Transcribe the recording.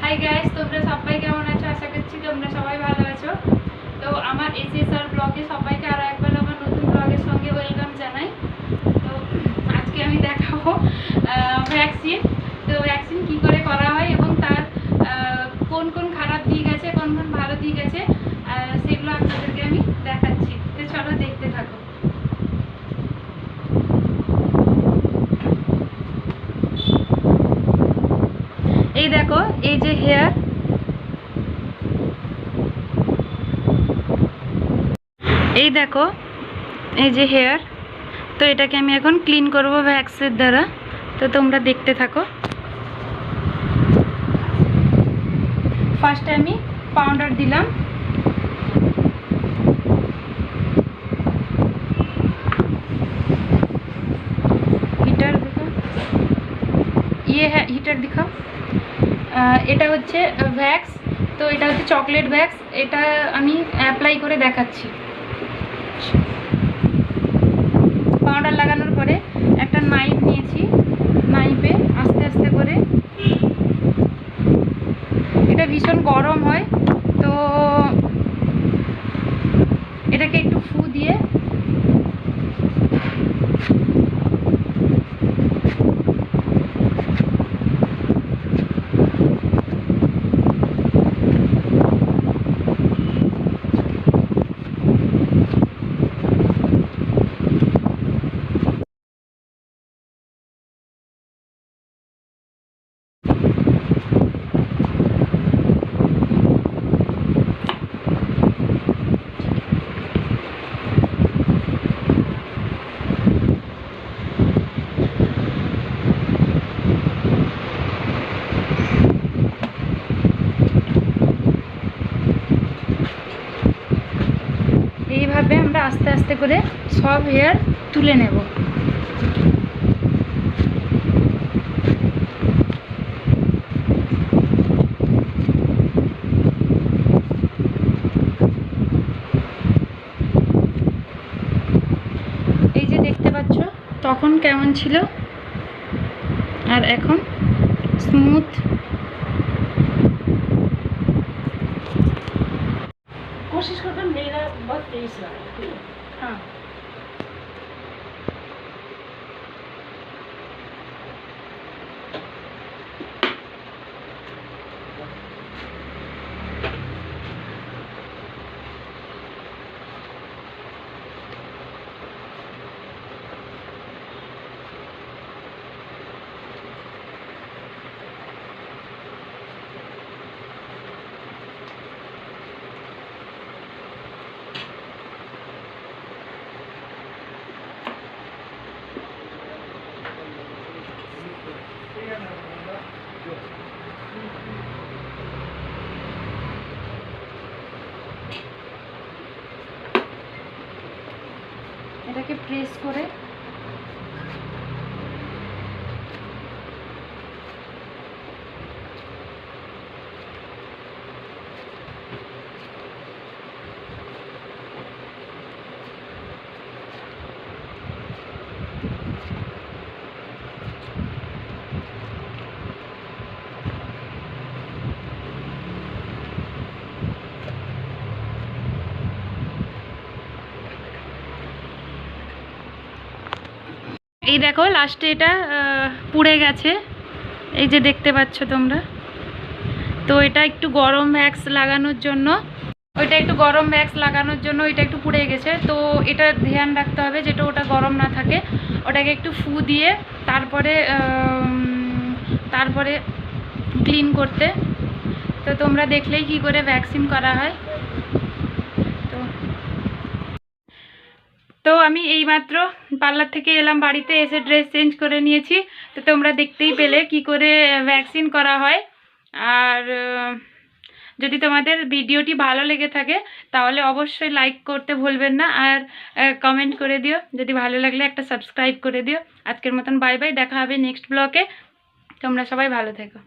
Hi guys, তোমরা সবাই কেমন আছো? আশা করছি তোমরা সবাই ভালো আছো। তো আমার এসএসআর ব্লগে সবাইকে আরও একবার আমার নতুন ব্লগের সঙ্গে ওয়েলকাম জানাই। তো আজকে আমি দেখাবো ভ্যাকসিন। তো ভ্যাকসিন কী করে করা হয় এবং তার কোন কোন খারাপ দিক আছে, কোন কোন ভালো দিক আছে, সেগুলো আপনাদেরকে আমি দেখাচ্ছি। তো চলো দেখতে থাকো। এই দেখো, এই যে হেয়ার, এই দেখো এই যে হেয়ার। তো এটাকে আমি এখন ক্লিন করব ভ্যাক্সের দ্বারা। তো তোমরা দেখতে থাকো। ফার্স্টে আমি পাউডার দিলাম। হিটার দেখো, হিটার দিখাও। এটা হচ্ছে ভ্যাক্স। তো এটা হচ্ছে চকলেট ভ্যাক্স। এটা আমি অ্যাপ্লাই করে দেখাচ্ছি। পাউডার লাগানোর পরে একটা নাইফ নিয়েছি, নাইফে আস্তে আস্তে করে, এটা ভীষণ গরম হয়, তো এটাকে একটু ফু দিয়ে এইভাবে আমরা আস্তে আস্তে করে সব হেয়ার তুলে নেব। এই যে দেখতে পাচ্ছ তখন কেমন ছিল আর এখন স্মুথ। कोशिश करना मेरा बहुत तेज रहा है। हाँ, এটাকে প্রেস করে এই দেখো লাস্টে এটা পুড়ে গেছে, এই যে দেখতে পাচ্ছ তোমরা। তো এটা একটু গরম ভ্যাক্স লাগানোর জন্য, ওইটা একটু গরম ভ্যাক্স লাগানোর জন্য এটা একটু পুড়ে গেছে। তো এটা ধ্যান রাখতে হবে যেটা ওটা গরম না থাকে। ওটাকে একটু ফু দিয়ে তারপরে তারপরে ক্লিন করতে। তো তোমরা দেখলেই কি করে ভ্যাকসিন করা হয়। তো তো আমি এইমাত্র পার্লার থেকে এলাম, বাড়িতে এসে ড্রেস চেঞ্জ করে নিয়েছি। তো তোমরা দেখতেই পেলে কি করে ভ্যাকসিন করা হয়। আর যদি তোমাদের ভিডিওটি ভালো লেগে থাকে তাহলে অবশ্যই লাইক করতে ভুলবেন না, আর কমেন্ট করে দিও। যদি ভালো লাগলে একটা সাবস্ক্রাইব করে দিও। আজকের মতন বাই বাই, দেখা হবে নেক্সট ব্লগে। তোমরা সবাই ভালো থেকো।